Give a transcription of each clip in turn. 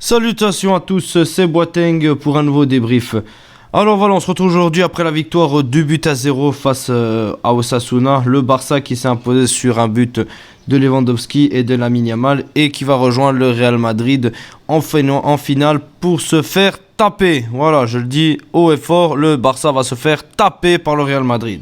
Salutations à tous, c'est Boateng pour un nouveau débrief. Alors voilà, on se retrouve aujourd'hui après la victoire 2-0 face à Osasuna. Le Barça qui s'est imposé sur un but de Lewandowski et de Lamine Yamal et qui va rejoindre le Real Madrid en finale pour se faire taper. Voilà, je le dis haut et fort, le Barça va se faire taper par le Real Madrid.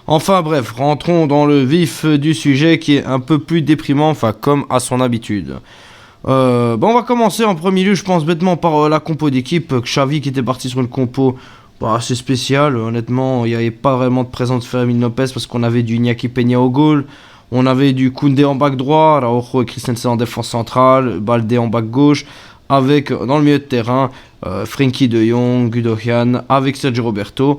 Enfin bref, rentrons dans le vif du sujet qui est un peu plus déprimant, enfin comme à son habitude. On va commencer en premier lieu, je pense bêtement par la compo d'équipe. Xavi qui était parti sur une compo assez spéciale. Honnêtement, il n'y avait pas vraiment de présence de Fermin Lopez parce qu'on avait du Iñaki Peña au goal. On avait du Koundé en back droit, Araujo et Christensen en défense centrale, Balde en back gauche, avec dans le milieu de terrain Frenkie de Jong, Gundogan, avec Sergio Roberto,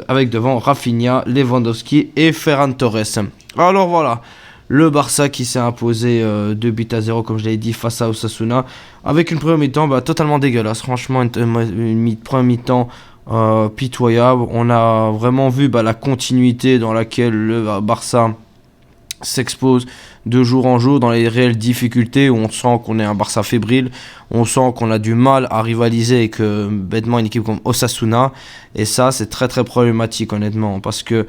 avec devant Rafinha, Lewandowski et Ferran Torres. Alors voilà. Le Barça qui s'est imposé 2-0 comme je l'ai dit face à Osasuna avec une première mi-temps totalement dégueulasse. Franchement une première mi-temps pitoyable. On a vraiment vu la continuité dans laquelle le Barça s'expose de jour en jour dans les réelles difficultés où on sent qu'on est un Barça fébrile, on sent qu'on a du mal à rivaliser avec bêtement une équipe comme Osasuna et ça c'est très très problématique honnêtement parce que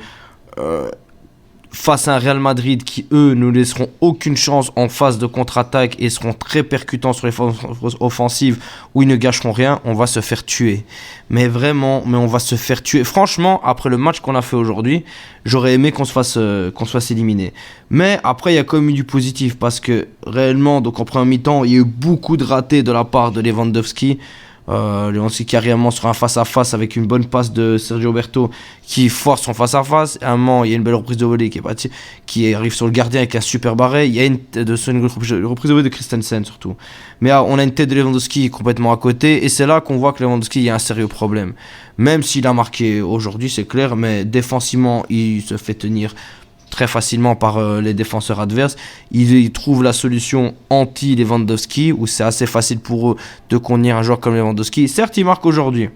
face à un Real Madrid qui, eux, ne laisseront aucune chance en phase de contre-attaque et seront très percutants sur les phases offensives où ils ne gâcheront rien, on va se faire tuer. Mais vraiment, on va se faire tuer. Franchement, après le match qu'on a fait aujourd'hui, j'aurais aimé qu'on se fasse éliminer. Mais après, il y a quand même eu du positif parce que réellement, donc en première mi-temps, il y a eu beaucoup de ratés de la part de Lewandowski. Lewandowski carrément sur un face-à-face avec une bonne passe de Sergio Roberto qui force son face-à-face. À un moment, il y a une belle reprise de volée qui arrive sur le gardien avec un super barré. Il y a une reprise de volée de Christensen surtout. Mais on a une tête de Lewandowski complètement à côté et c'est là qu'on voit que Lewandowski il y a un sérieux problème. Même s'il a marqué aujourd'hui, c'est clair, mais défensivement, il se fait tenir très facilement par les défenseurs adverses. Ils trouvent la solution anti-Lewandowski, où c'est assez facile pour eux de contenir un joueur comme Lewandowski. Certes, il marque aujourd'hui,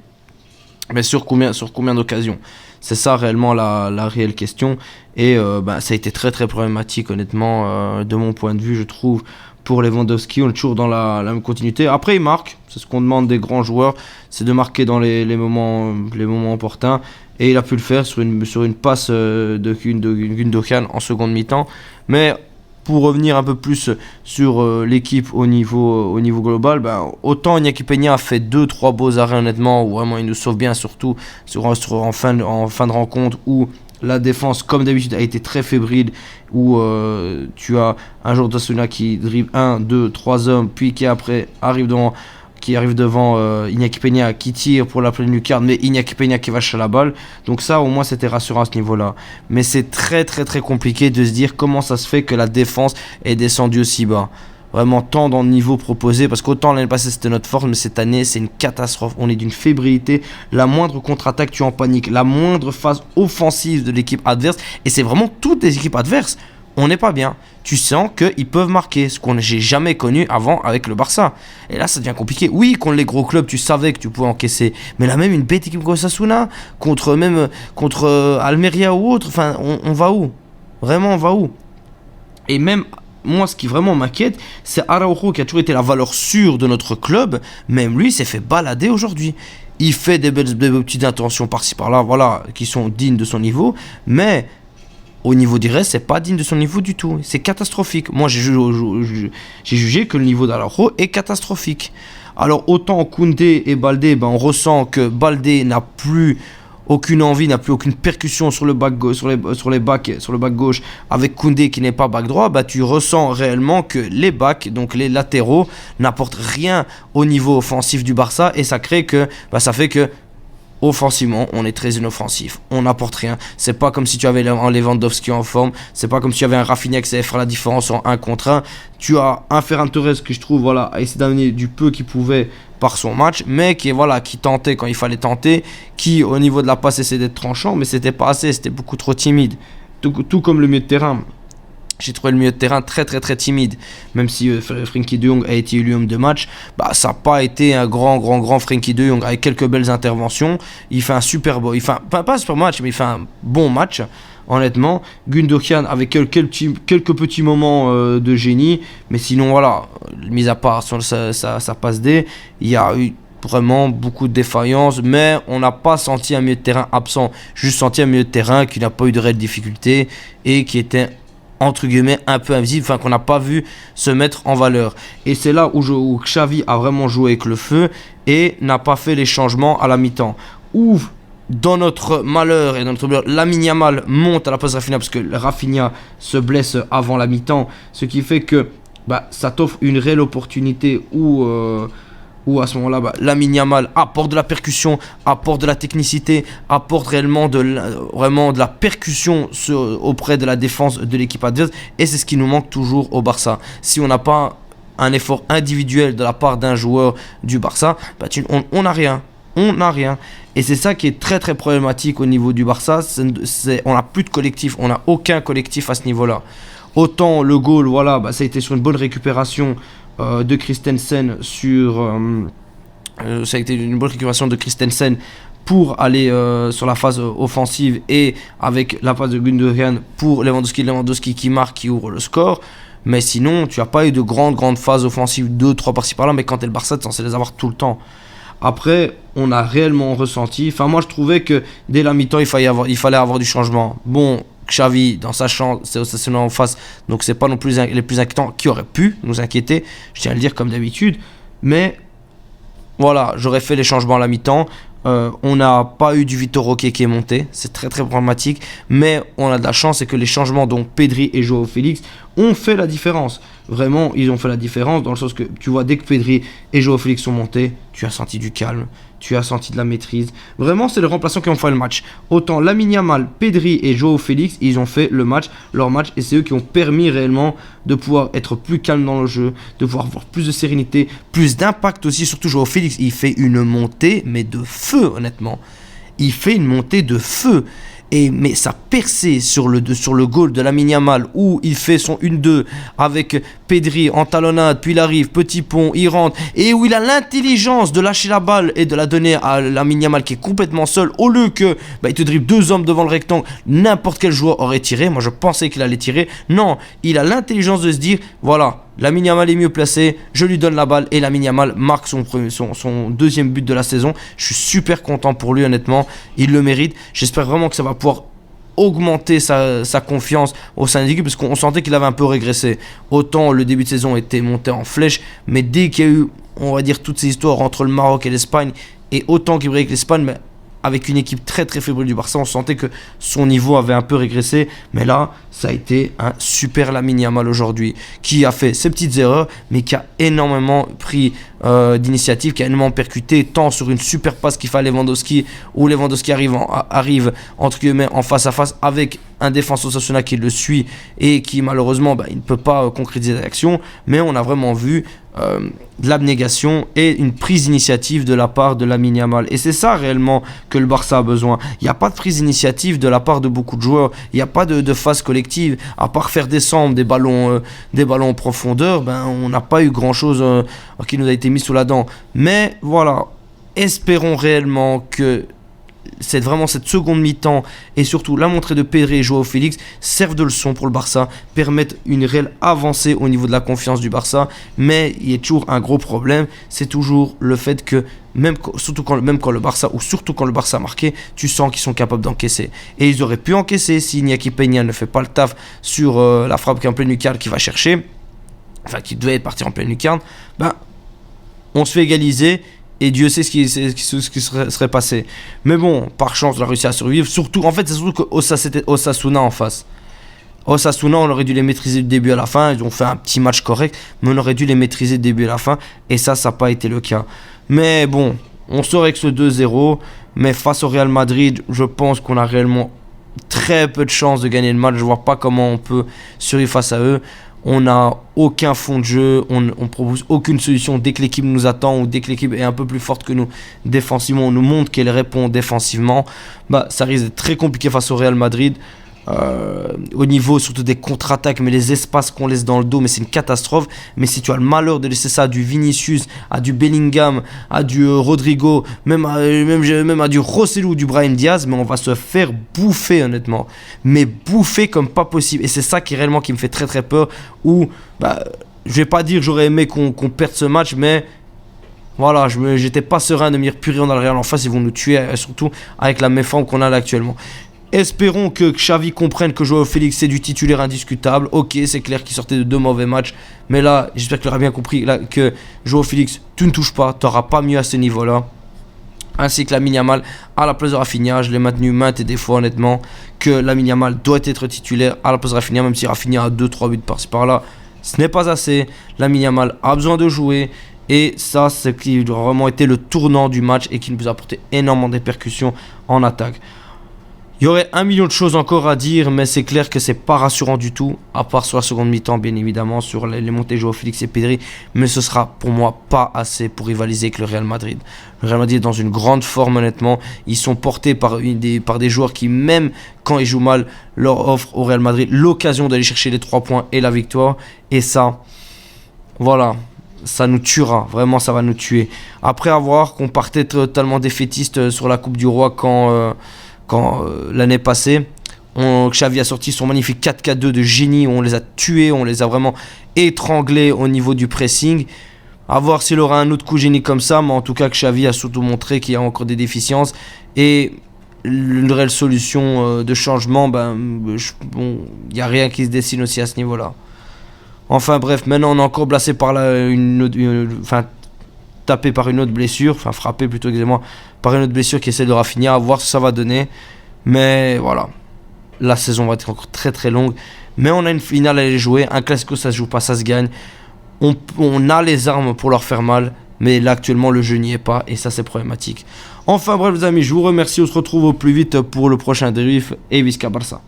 mais sur combien d'occasions ? C'est ça réellement la réelle question. Et ça a été très très problématique, honnêtement, de mon point de vue, je trouve, pour Lewandowski. On est toujours dans la même continuité. Après, il marque. C'est ce qu'on demande des grands joueurs, c'est de marquer dans les moments opportuns. Et il a pu le faire sur une passe de Gundogan en seconde mi-temps. Mais pour revenir un peu plus sur l'équipe au niveau global, autant Iñaki Peña a fait 2-3 beaux arrêts honnêtement, où vraiment il nous sauve bien, surtout en fin de rencontre, où la défense, comme d'habitude, a été très fébrile, où tu as un joueur d'Osasuna qui dribble 1, 2, 3 hommes, puis qui après arrive devant Iñaki Peña qui tire pour la pleine lucarne, mais Iñaki Peña qui va chercher la balle. Donc ça, au moins, c'était rassurant à ce niveau-là. Mais c'est très, très, très compliqué de se dire comment ça se fait que la défense est descendue aussi bas. Vraiment, tant dans le niveau proposé, parce qu'autant l'année passée, c'était notre force, mais cette année, c'est une catastrophe. On est d'une fébrilité. La moindre contre-attaque, tu es en panique. La moindre phase offensive de l'équipe adverse, et c'est vraiment toutes les équipes adverses, on n'est pas bien. Tu sens qu'ils peuvent marquer, ce qu'on n'a jamais connu avant avec le Barça. Et là, ça devient compliqué. Oui, contre les gros clubs, tu savais que tu pouvais encaisser. Mais là, même une bête équipe comme Osasuna, contre Almeria ou autre, enfin, on va où ? Vraiment, on va où ? Et même, moi, ce qui vraiment m'inquiète, c'est Araujo qui a toujours été la valeur sûre de notre club. Même lui, s'est fait balader aujourd'hui. Il fait des belles petites intentions par-ci par-là, voilà, qui sont dignes de son niveau. Mais au niveau du reste, c'est pas digne de son niveau du tout. C'est catastrophique. Moi, j'ai jugé que le niveau d'Araujo est catastrophique. Alors, autant Koundé et Balde, on ressent que Balde n'a plus aucune envie, n'a plus aucune percussion sur le back gauche, avec Koundé qui n'est pas back droit. Tu ressens réellement que les backs, donc les latéraux, n'apportent rien au niveau offensif du Barça et ça crée que, ça fait que offensivement, on est très inoffensif. On n'apporte rien. C'est pas comme si tu avais un Lewandowski en forme. C'est pas comme si tu avais un Rafinha qui savait faire la différence en 1 contre 1. Tu as un Ferran Torres que je trouve a essayé d'amener du peu qu'il pouvait par son match, mais qui tentait quand il fallait tenter, qui au niveau de la passe essayait d'être tranchant, mais c'était pas assez, c'était beaucoup trop timide. Tout comme le milieu de terrain. J'ai trouvé le milieu de terrain très très très timide. Même si Frenkie de Jong a été élu homme de match, ça n'a pas été un grand Frenkie de Jong avec quelques belles interventions. Il fait un super beau, pas un super match, mais il fait un bon match. honnêtement. Gundogan avec quelques petits moments de génie, mais sinon voilà, mis à part sa passe D, il y a eu vraiment beaucoup de défaillances, mais on n'a pas senti un milieu de terrain absent, juste senti un milieu de terrain qui n'a pas eu de réelles difficultés et qui était entre guillemets un peu invisible, enfin qu'on n'a pas vu se mettre en valeur. Et c'est là où Xavi a vraiment joué avec le feu et n'a pas fait les changements à la mi-temps. Où dans notre malheur et dans notre malheur, Lamine Yamal monte à la place de Rafinha parce que Rafinha se blesse avant la mi-temps, ce qui fait que ça t'offre une réelle opportunité où à ce moment-là, Lamine Yamal apporte de la percussion, apporte de la technicité, apporte vraiment de la percussion auprès de la défense de l'équipe adverse. Et c'est ce qui nous manque toujours au Barça. Si on n'a pas un effort individuel de la part d'un joueur du Barça, on n'a rien. On n'a rien. Et c'est ça qui est très très problématique au niveau du Barça. On n'a plus de collectif. On n'a aucun collectif à ce niveau-là. Autant le goal, voilà, ça a été sur une bonne récupération de Christensen ça a été une bonne récupération de Christensen pour aller sur la phase offensive et avec la passe de Gundogan pour Lewandowski qui marque, qui ouvre le score. Mais sinon, tu n'as pas eu de grande phase offensive, 2-3 par-ci par-là, mais quand t'es le Barça, tu es censé les avoir tout le temps. Après, on a réellement ressenti, moi je trouvais que dès la mi-temps, il fallait avoir du changement. Bon, Xavi, dans sa chance, c'est Osasuna en face, donc c'est pas non plus les plus inquiétants qui auraient pu nous inquiéter, je tiens à le dire comme d'habitude, mais voilà, j'aurais fait les changements à la mi-temps. On n'a pas eu du Vitor Roque qui est monté, c'est très très problématique, mais on a de la chance, c'est que les changements dont Pedri et Joao Félix ont fait la différence. Vraiment, ils ont fait la différence dans le sens que tu vois, dès que Pedri et Joao Félix sont montés, tu as senti du calme, tu as senti de la maîtrise. Vraiment, c'est les remplaçants qui ont fait le match. Autant Lamine Yamal, Pedri et Joao Félix, ils ont fait leur match, et c'est eux qui ont permis réellement de pouvoir être plus calme dans le jeu, de pouvoir avoir plus de sérénité, plus d'impact aussi. Surtout Joao Félix, il fait une montée, mais de feu, honnêtement. Il fait une montée de feu. Mais sa percée sur le goal de Lamine Yamal où il fait son 1-2 avec Pedri en talonnade, puis il arrive, petit pont, il rentre, et où il a l'intelligence de lâcher la balle et de la donner à Lamine Yamal qui est complètement seul, au lieu que il te dribble 2 hommes devant le rectangle, n'importe quel joueur aurait tiré. Moi je pensais qu'il allait tirer. Non, il a l'intelligence de se dire, voilà, Lamine Yamal est mieux placé, je lui donne la balle et Lamine Yamal marque son deuxième but de la saison. Je suis super content pour lui, honnêtement, il le mérite. J'espère vraiment que ça va pouvoir augmenter sa confiance au sein de l'équipe, parce qu'on sentait qu'il avait un peu régressé. Autant le début de saison était monté en flèche, mais dès qu'il y a eu, on va dire, toutes ces histoires entre le Maroc et l'Espagne, et autant qu'il brille avec l'Espagne, avec une équipe très très fébrile du Barça, on sentait que son niveau avait un peu régressé. Mais là, ça a été un super Lamine Yamal aujourd'hui, qui a fait ses petites erreurs, mais qui a énormément pris d'initiative, qui a énormément percuté, tant sur une super passe qu'il fait à Lewandowski, où Lewandowski arrive entre guillemets en face à face avec un défenseur Osasuna qui le suit et qui malheureusement il ne peut pas concrétiser l'action. Mais on a vraiment vu de l'abnégation et une prise d'initiative de la part de Lamine Yamal, et c'est ça réellement que le Barça a besoin. Il n'y a pas de prise d'initiative de la part de beaucoup de joueurs, il n'y a pas de phase collective, à part faire descendre des ballons en profondeur. On n'a pas eu grand chose qui nous a été mis sous la dent. Mais voilà, espérons réellement que vraiment cette seconde mi-temps et surtout la montée de Pedri et Joao Félix servent de leçon pour le Barça, permettent une réelle avancée au niveau de la confiance du Barça. Mais il y a toujours un gros problème, c'est toujours le fait que surtout quand le Barça marquait, tu sens qu'ils sont capables d'encaisser. Et ils auraient pu encaisser si Iñaki Peña ne fait pas le taf sur la frappe qui est en pleine lucarne, qui va chercher, qui devait partir en pleine lucarne. On se fait égaliser. Et Dieu sait ce qui serait passé. Mais bon, par chance, on a réussi à survivre. Surtout que c'était Osasuna en face. Osasuna, on aurait dû les maîtriser du début à la fin. Ils ont fait un petit match correct, mais on aurait dû les maîtriser du début à la fin. Et ça n'a pas été le cas. Mais bon, on sort avec ce 2-0. Mais face au Real Madrid, je pense qu'on a réellement très peu de chances de gagner le match. Je ne vois pas comment on peut survivre face à eux. On n'a aucun fond de jeu, on ne propose aucune solution. Dès que l'équipe nous attend ou dès que l'équipe est un peu plus forte que nous défensivement, on nous montre qu'elle répond défensivement. Ça risque d'être très compliqué face au Real Madrid. au niveau surtout des contre-attaques, mais les espaces qu'on laisse dans le dos, mais c'est une catastrophe. Mais si tu as le malheur de laisser ça à du Vinicius, à du Bellingham, à du Rodrigo, même à du Rossellou ou du Brahim Diaz, mais on va se faire bouffer honnêtement, mais bouffer comme pas possible. Et c'est ça qui réellement qui me fait très très peur, où je vais pas dire j'aurais aimé qu'on perde ce match, mais voilà, j'étais pas serein de me dire purée, on a le Real en face, ils vont nous tuer, surtout avec la méforme qu'on a là actuellement. Espérons que Xavi comprenne que Joao Félix c'est du titulaire indiscutable. Ok, c'est clair qu'il sortait de 2 mauvais matchs, mais là, j'espère qu'il aura bien compris là, que Joao Félix, tu ne touches pas, tu n'auras pas mieux à ce niveau-là. Ainsi que Lamine Yamal à la place de Rafinha, je l'ai maintenu maintes et des fois honnêtement, que Lamine Yamal doit être titulaire à la place de Rafinha, même si Rafinha a 2-3 buts par-ci par-là. Ce n'est pas assez, Lamine Yamal a besoin de jouer. Et ça, c'est qui a vraiment été le tournant du match et qui nous a apporté énormément de répercussions en attaque. Il y aurait 1 million de choses encore à dire, mais c'est clair que c'est pas rassurant du tout, à part sur la seconde mi-temps, bien évidemment, sur les montées de Joao Félix et Pedri, mais ce sera pour moi pas assez pour rivaliser avec le Real Madrid. Le Real Madrid est dans une grande forme, honnêtement. Ils sont portés par des joueurs qui, même quand ils jouent mal, leur offrent au Real Madrid l'occasion d'aller chercher les 3 points et la victoire. Et ça, voilà, ça nous tuera, vraiment ça va nous tuer. Après avoir qu'on partait totalement défaitiste sur la Coupe du Roi quand l'année passée, Xavi a sorti son magnifique 4-4-2 de génie, où on les a tués, on les a vraiment étranglés au niveau du pressing. À voir s'il aura un autre coup génie comme ça, mais en tout cas Xavi a surtout montré qu'il y a encore des déficiences et une réelle solution de changement, il n'y a rien qui se dessine aussi à ce niveau-là. Enfin bref, maintenant on est encore blasé par tapé par une autre blessure, enfin frappé plutôt exactement par une autre blessure qui essaie de Rafinha, à voir ce que ça va donner. Mais voilà, la saison va être encore très très longue. Mais on a une finale à aller jouer, un classico ça se joue pas, ça se gagne. On a les armes pour leur faire mal, mais là actuellement le jeu n'y est pas et ça c'est problématique. Enfin bref les amis, je vous remercie, on se retrouve au plus vite pour le prochain débrief et Visca Barça.